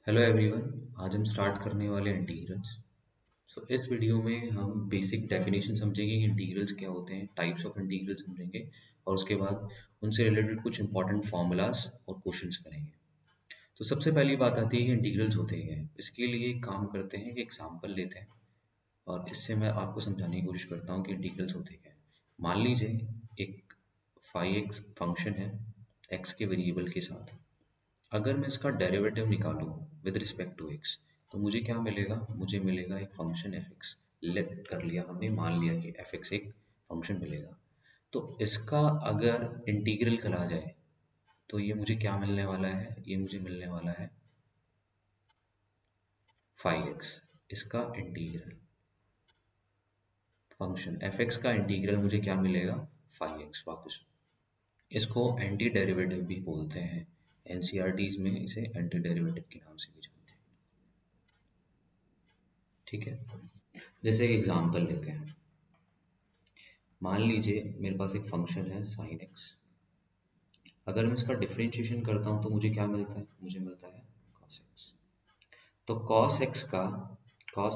Hello everyone. आज हम start करने वाले हैं इंटीग्रल्स। इस वीडियो में हम बेसिक डेफिनेशन समझेंगे कि इंटीग्रल्स क्या होते हैं, टाइप्स ऑफ इंटीग्रल समझेंगे और उसके बाद उनसे रिलेटेड कुछ इंपॉर्टेंट फार्मूलाज और क्वेश्चंस करेंगे। तो सबसे पहली बात आती है कि इंटीग्रल्स होते हैं। इसके लिए एक काम करते हैं कि एग्जाम्पल लेते हैं और इससे मैं आपको समझाने की कोशिश करता हूँ कि इंटीग्रल्स होते क्या हैं। मान लीजिए एक 5x फंक्शन है x के वेरिएबल के साथ। अगर मैं इसका डेरिवेटिव निकालूं विद रिस्पेक्ट टू x तो मुझे क्या मिलेगा, मुझे मिलेगा एक फंक्शन fx। लेट कर लिया हमने, मान लिया कि fx एक फंक्शन मिलेगा। तो इसका अगर इंटीग्रल करा जाए तो ये मुझे क्या मिलने वाला है, ये मुझे मिलने वाला है 5x। इसका इंटीग्रल फंक्शन fx का इंटीग्रल मुझे क्या मिलेगा, 5x वापस। इसको एंटी डेरिवेटिव भी बोलते हैं। एनसीईआरटीज में इसे एंटी डेरिवेटिव के नाम से भी जानते हैं। ठीक है, जैसे एक एग्जांपल लेते हैं। मान लीजिए मेरे पास एक फंक्शन है sin x। अगर मैं इसका डिफरेंशिएशन करता हूँ तो मुझे क्या मिलता है, मुझे मिलता है cos x। तो cos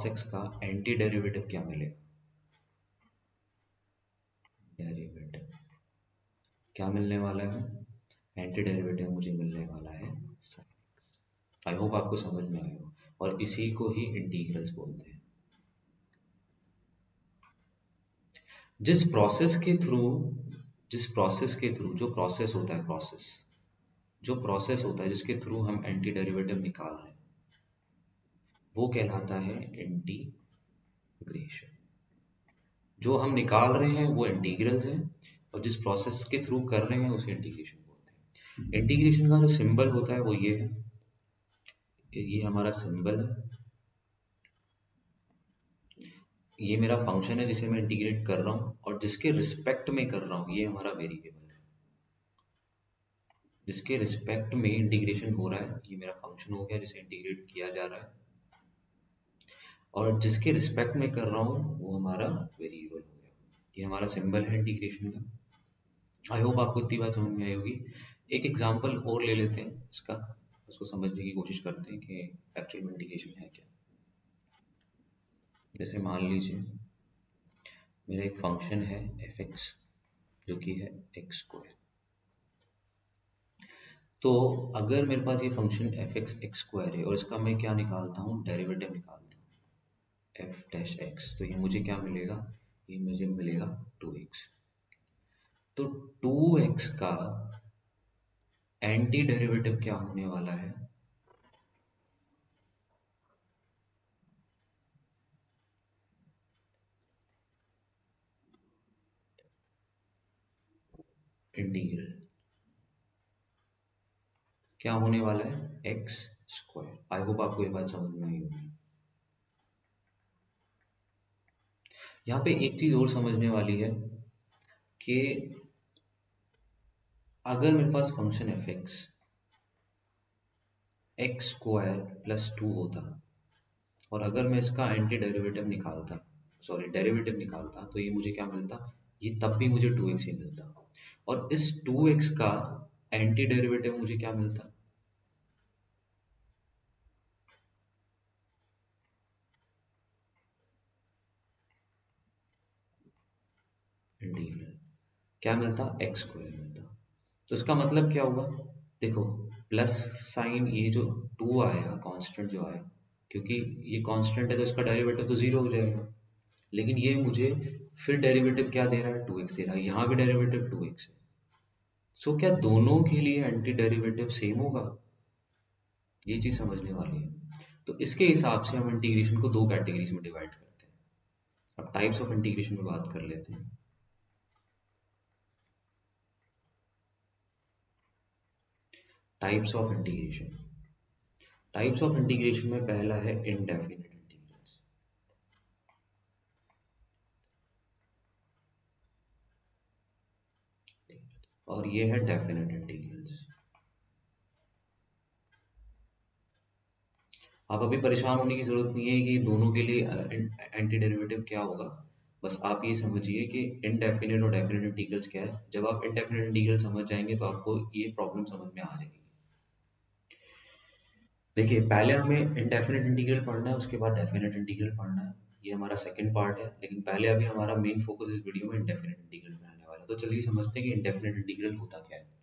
x का एंटी डेरिवेटिव क्या मिलेगा, डेरिवेटिव क्या मिलने वाला है, एंटी डेरिवेटिव मुझे मिलने वाला है sin। आई होप आपको समझ में आएगा और इसी को ही इंटीग्रल्स बोलते हैं। जिस प्रोसेस के थ्रू जो प्रोसेस होता है, जिसके थ्रू हम एंटी डेरिवेटिव निकाल रहे हैं वो कहलाता है इंटीग्रेशन। जो हम निकाल रहे हैं वो इंटीग्रल्स हैं और जिस प्रोसेस के थ्रू कर रहे हैं उसे इंटीग्रेशन बोलते हैं। इंटीग्रेशन का जो सिंबल होता है वो ये है, ये हमारा सिंबल है। ये मेरा फंक्शन है जिसे मैं इंटीग्रेट कर रहा हूँ और जिसके रिस्पेक्ट में कर रहा हूँ, ये हमारा वेरिएबल है। जिसके रिस्पेक्ट में इंटीग्रेशन हो रहा है, ये मेरा फंक्शन हो गया जिसे इंटीग्रेट किया जा रहा है। और जिसके रिस्पेक्ट में कर रहा हूँ वो हमारा वेरिएबल हो गया। ये हमारा सिंबल है इंटीग्रेशन का। आई होप आपको इतनी बात समझ में आई होगी। एक एग्जांपल और ले लेते हैं इसका, उसको समझने की कोशिश करते हैं कि एक्चुअल में इंटीग्रेशन है क्या। जैसे मान लीजिए मेरा एक फंक्शन है fx जो कि है एक्स स्क्वायर। तो अगर मेरे पास ये फंक्शन fx एक्स स्क्वायर है और इसका मैं क्या निकालता हूँ, डेरिवेटिव निकालता हूँ f डैश x, तो ये मुझे क्या मिलेगा, ये मुझे मिलेगा 2x। तो 2x का एंटी डेरिवेटिव क्या होने वाला है, इंटीग्रल क्या होने वाला है, एक्स स्क्वायर। आई होप आपको ये बात समझ में आई होगी। यहाँ पे एक चीज और समझने वाली है कि अगर मेरे पास function F X square plus 2 होता और अगर मैं इसका एंटी डेरिवेटिव निकालता, डेरिवेटिव निकालता, तो ये मुझे क्या मिलता, ये तब भी मुझे 2x ही मिलता। और इस 2x का एंटी डेरिवेटिव मुझे क्या मिलता, इंटीग्रल क्या मिलता, एक्स स्क्वायर मिलता। तो इसका मतलब क्या हुआ, देखो प्लस साइन, ये जो 2 आया कांस्टेंट जो आया, क्योंकि ये कांस्टेंट है तो इसका डेरिवेटिव तो 0 हो जाएगा। लेकिन ये मुझे फिर डेरिवेटिव क्या दे रहा है, 2x दे रहा है, यहाँ भी डेरिवेटिव 2x है। सो क्या दोनों के लिए एंटी डेरिवेटिव सेम होगा, ये चीज समझने वाली है। तो इसके हिसाब से हम इंटीग्रेशन को दो कैटेगरीज में डिवाइड करते हैं। अब टाइप्स ऑफ इंटीग्रेशन में बात कर लेते हैं। Types of integration, types of integration में पहला है इनडेफिनिट इंटीग्रल्स। और ये है डेफिनेट इंटीग्रल्स। आप अभी परेशान होने की जरूरत नहीं है कि दोनों के लिए एंटी डेरिवेटिव क्या होगा। बस आप ये समझिए कि इनडेफिनेट और डेफिनेट इंटीग्रल्स क्या है। जब आप इनडेफिनेट इंटीग्रल समझ जाएंगे तो आपको ये प्रॉब्लम समझ में आ जाएगी। देखिए पहले हमें इंडेफिनिट इंटीग्रल पढ़ना है, उसके बाद डेफिनेट इंटीग्रल पढ़ना है। ये हमारा सेकंड पार्ट है, लेकिन पहले अभी हमारा मेन फोकस इस वीडियो में इंडेफिनिट इंटीग्रल में रहने वाला है। तो चलिए समझते हैं कि इंडेफिनिट इंटीग्रल होता क्या है।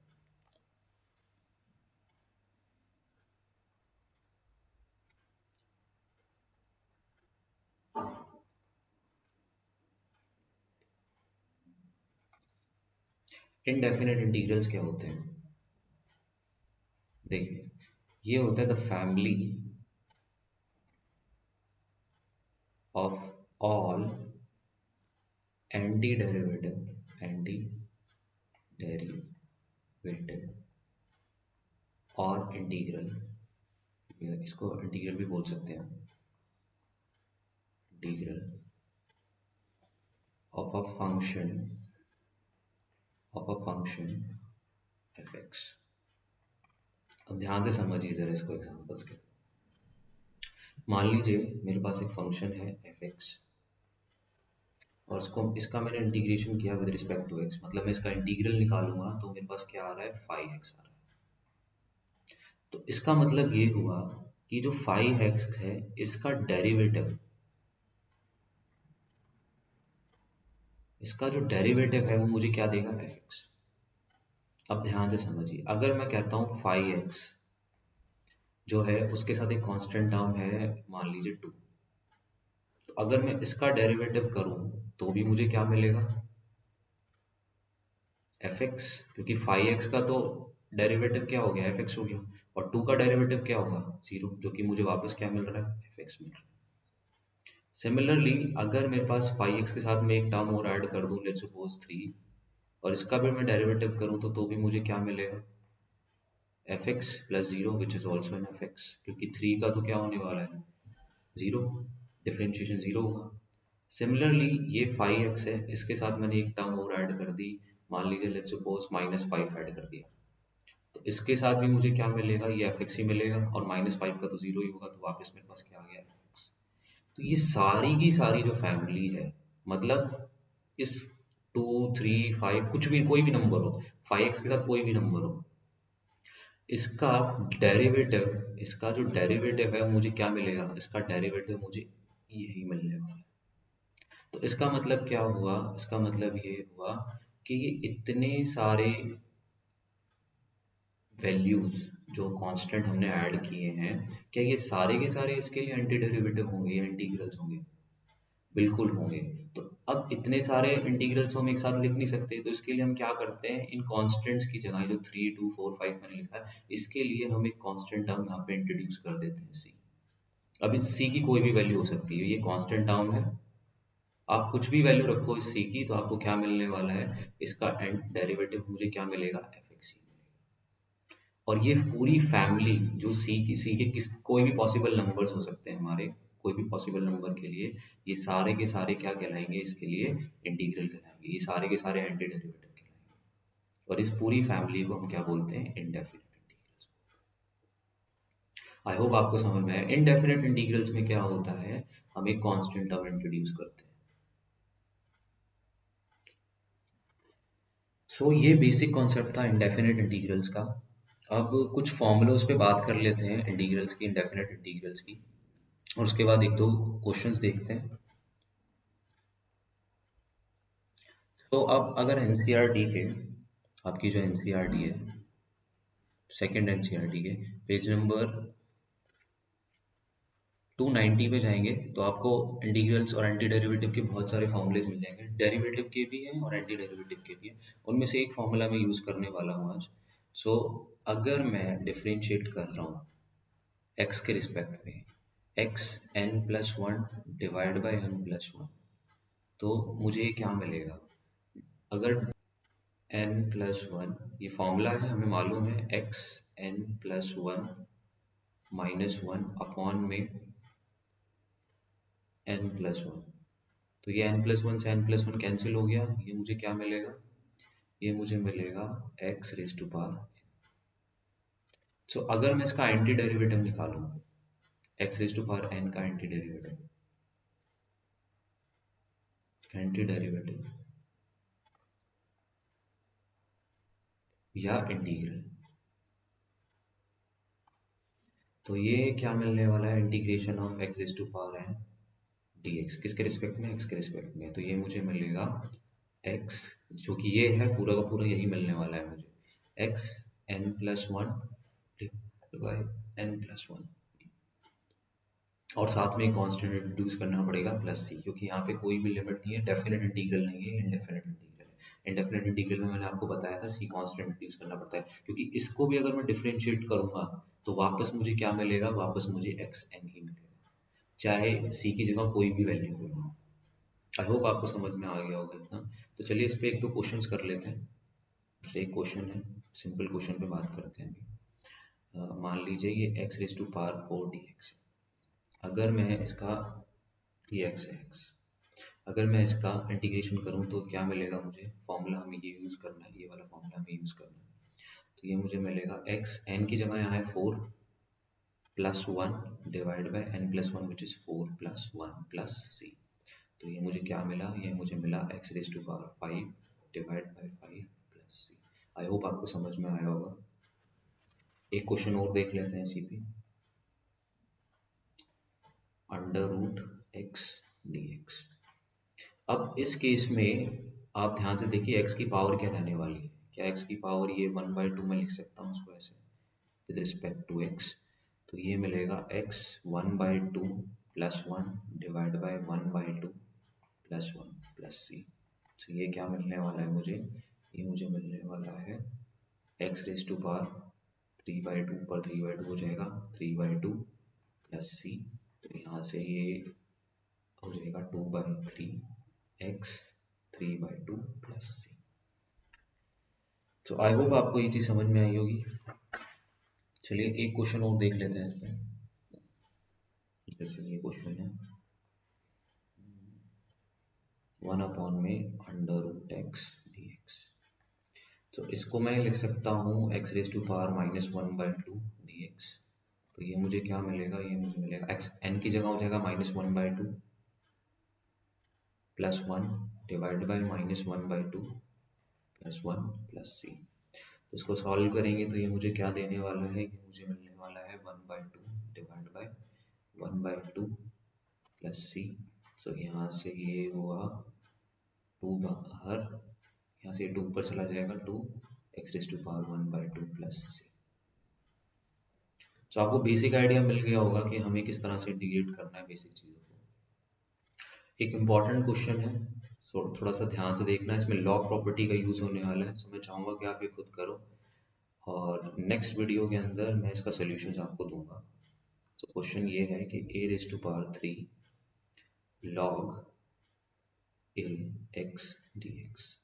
इनडेफिनेट इंटीग्रल्स क्या होते हैं? देखिए, ये होता है the family of all anti derivative और इंटीग्रल, इसको इंटीग्रल भी बोल सकते हैं, integral of a function F x. अब ध्यान से समझिए जरा इसको एग्जांपल्स के। मान लीजिए मेरे पास एक फंक्शन है एफ एक्स, और इसका मैंने इंटीग्रेशन किया विद रिस्पेक्ट टू एक्स, मतलब मैं इसका इंटीग्रल निकालूंगा तो मेरे पास क्या आ रहा है, 5x आ रहा है। तो इसका मतलब ये हुआ कि जो 5x है इसका डेरिवेटिव, इसका जो डेरिवेटिव है वो मुझे क्या देगा, fx। अब ध्यान से समझिए, अगर मैं कहता हूँ 5x जो है उसके साथ एक कांस्टेंट टर्म है, मान लीजिए 2, तो अगर मैं इसका डेरिवेटिव करूँ तो भी मुझे क्या मिलेगा, fx, क्योंकि 5x का तो डेरिवेटिव क्या हो गया, fx हो गया, और 2 का डेरिवेटिव क्या होगा, 0, जो कि मुझे वापस क्या मिल रहा है, fx मिल रहा है। सिमिलरली अगर मेरे पास 5x के साथ में एक टर्म और ऐड कर दूं, लेट्स सपोज 3, और इसका भी मैं डेरिवेटिव करूं तो भी मुझे क्या मिलेगा, fx plus 0 which is also an fx, क्योंकि 3 का तो क्या होने वाला है, 0, डिफरेंशिएशन 0 होगा। सिमिलरली ये 5x है, इसके साथ मैंने एक टर्म और ऐड कर दी, मान लीजिए लेट्स सपोज -5 ऐड कर दिया, तो इसके साथ भी मुझे क्या मिलेगा, ये fx ही मिलेगा, और -5 का तो 0 ही होगा, तो वापस मेरे पास क्या आ गया, fx। तो ये सारी की सारी जो फैमिली है, मतलब इस 2 3 5 कुछ भी, कोई भी नंबर हो, 5x के साथ कोई भी नंबर हो, इसका डेरिवेटिव, इसका जो डेरिवेटिव है मुझे क्या मिलेगा, इसका डेरिवेटिव मुझे यही मिलने वाला है। तो इसका मतलब क्या हुआ, इसका मतलब ये हुआ कि ये इतने सारे वैल्यूज जो कांस्टेंट हमने ऐड किए हैं, क्या ये सारे के सारे इसके लिए एंटी डेरिवेटिव होंगे या इंटीग्रल्स होंगे, बिल्कुल होंगे। तो अब इतने सारे इंटीग्रल्स हम एक साथ लिख नहीं सकते, तो इसके लिए हम क्या करते हैं, इन कांस्टेंट्स की जगह जो 3 2 4 5 मैंने लिखा है, इसके लिए हम एक कांस्टेंट टर्म यहाँ पे इंट्रोड्यूस कर देते हैं, सी। अब इस सी की कोई भी वैल्यू हो सकती है, ये कांस्टेंट टर्म है, आप कुछ भी वैल्यू रखो इस सी की तो आपको क्या मिलने वाला है, इसका एंड डेरिवेटिव मुझे क्या मिलेगा, एफ एक्स। और ये पूरी फैमिली जो सी के किस कोई भी पॉसिबल नंबर्स हो सकते हैं हमारे, कोई भी पॉसिबल नंबर के लिए ये सारे के सारे क्या कहलाएंगे, इसके लिए इंटीग्रल कहलाएंगे, ये सारे के सारे एंटी डेरिवेटिव कहलाएंगे। और इस पूरी फैमिली को हम क्या बोलते हैं, इंडेफिनिट इंटीग्रल्स। आई होप आपको समझ में आया। इंडेफिनिट इंटीग्रल्स में क्या होता है, हम एक कांस्टेंट टर्म इंट्रोड्यूस करते हैं। ये बेसिक कॉन्सेप्ट था इंडेफिनिट इंटीग्रल्स का। अब कुछ फॉर्मूलोज पे बात कर लेते हैं इंटीग्रल्स की, इंडेफिनिट इंटीग्रल्स की, और उसके बाद एक दो क्वेश्चंस देखते हैं। तो अब अगर एनसीईआरटी के, आपकी जो एनसीईआरटी है, सेकंड एनसीईआरटी के पेज नंबर 290 पे जाएंगे तो आपको इंटीग्रल्स और एंटी डेरिवेटिव के बहुत सारे फॉर्मूलेज मिल जाएंगे, डेरिवेटिव के भी हैं और एंटी डेरिवेटिव के भी हैं। उनमें से एक फॉर्मूला मैं यूज़ करने वाला हूँ आज। सो अगर मैं डिफरेंशिएट कर रहा हूँ एक्स के रिस्पेक्ट में, x n plus one divide by N plus one, तो मुझे क्या मिलेगा, अगर एन प्लस वन, ये फॉर्मूला है, हमें मालूम है x n plus one minus one upon में एन प्लस वन, तो ये एन प्लस वन से एन प्लस वन कैंसिल हो गया, ये मुझे क्या मिलेगा, ये मुझे मिलेगा x raise to power. So अगर मैं इसका एंटी डेरिवेटिव निकालूं, x raise to power n का एंटी डेरिवेटिव, एंटी डेरिवेटिव या इंटीग्रल, तो ये क्या मिलने वाला है, integration of x raise to power n d x, किसके रिस्पेक्ट में, एक्स के रिस्पेक्ट में। तो ये मुझे मिलेगा एक्स, जो कि ये है पूरा का पूरा यही मिलने वाला है मुझे, x n plus one by N plus one, और साथ में एक कांस्टेंट इंट्रोड्यूस करना पड़ेगा प्लस सी, क्योंकि यहाँ पे कोई भी लिमिट नहीं है, डेफिनेट इंटीग्रल नहीं है, इंडेफिनेट इंटीग्रल है। इंडेफिनेट इंटीग्रल में मैंने आपको बताया था सी कांस्टेंट इंट्रोड्यूस करना पड़ता है, क्योंकि इसको भी अगर मैं डिफरेंशिएट करूंगा तो वापस मुझे क्या मिलेगा, वापस मुझे एक्स एन ही मिलेगा, चाहे सी की जगह कोई भी वैल्यू हो। आई होप आपको समझ में आ गया होगा इतना। तो चलिए इस पे एक दो क्वेश्चंस कर लेते हैं। जैसे एक क्वेश्चन है, सिंपल क्वेश्चन पे बात करते हैं अभी। मान लीजिए ये x raise to power four d x, अगर मैं इसका, ये एक्स है एक्स, अगर मैं इसका इंटीग्रेशन करूं तो क्या मिलेगा मुझे, फॉर्मूला हमें ये यूज़ करना है, ये वाला फॉर्मूला हमें यूज़ करना है। तो ये मुझे मिलेगा एक्स एन की जगह यहाँ है four plus one divide by N plus one which is four plus one plus C. तो ये मुझे क्या मिला, ये मुझे मिला X raise to power five divide by five plus C. I hope आपको समझ में आया होगा। एक क्वेश्चन और देख लेते हैं इसी पे, under root x D x. अब इस केस में आप ध्यान से देखिए x की पावर क्या रहने वाली है, क्या x की पावर ये वन बाई टू में लिख सकता हूँ उसको ऐसे विद रिस्पेक्ट टू x। तो ये मिलेगा x one by two plus one divide by one by two plus one plus C. तो ये क्या मिलने वाला है मुझे, ये मुझे मिलने वाला है X raise to power three by two, पर थ्री बाई टू हो जाएगा three by two plus C. तो यहाँ से ये हो जाएगा two by three X three by two plus C. तो आई होप आपको ये चीज़ समझ में आई होगी। चलिए एक क्वेश्चन और देख लेते हैं इसमें। जैसे ये क्वेश्चन है वन अपॉन में under root x D x. तो इसको मैं लिख सकता हूँ x raise to power minus one by two d x. तो ये मुझे क्या मिलेगा, ये मुझे मिलेगा एक्स एन की जगह हो जाएगा minus one by two plus one divide by minus one by two plus one plus C. तो इसको सॉल्व करेंगे तो ये मुझे क्या देने वाला है, ये मुझे मिलने वाला है one by two divide by one by two plus C. So यहाँ से ये हुआ टू बाहर, यहाँ से टू ऊपर चला जाएगा, two X raise to power one by two plus C. तो आपको बेसिक आइडिया मिल गया होगा कि हमें किस तरह से इंटीग्रेट करना है बेसिक चीज़ों को। एक इम्पॉर्टेंट क्वेश्चन है, सो थोड़ा सा ध्यान से देखना, इसमें लॉग प्रॉपर्टी का यूज़ होने वाला है। सो मैं चाहूँगा कि आप ये खुद करो और नेक्स्ट वीडियो के अंदर मैं इसका सोल्यूशन आपको दूंगा। तो क्वेश्चन ये है कि A raise to power three log A X D X,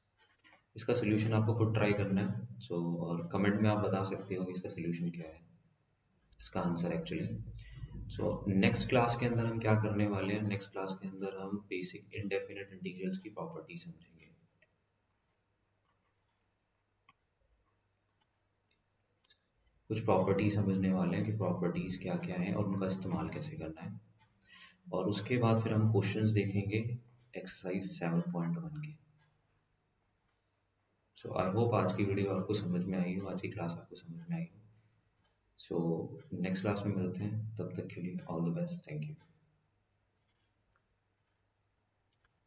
इसका सोल्यूशन आपको खुद ट्राई करना है। सो और कमेंट में आप बता सकते हो कि इसका सोल्यूशन क्या है, इसका answer actually. So next class के अंदर हम क्या करने वाले हैं, नेक्स्ट क्लास के अंदर हम बेसिक इंडेफिनेट इंटीग्रल्स की प्रॉपर्टी समझेंगे। कुछ प्रॉपर्टी समझने वाले हैं कि प्रॉपर्टीज क्या क्या हैं और उनका इस्तेमाल कैसे करना है, और उसके बाद फिर हम क्वेश्चंस देखेंगे एक्सरसाइज 7.1 के। सो आई होप आज की वीडियो आपको समझ में आई हो, आज की क्लास आपको समझ में आई हो। सो नेक्स्ट क्लास में मिलते हैं, तब तक के लिए all the best, thank you.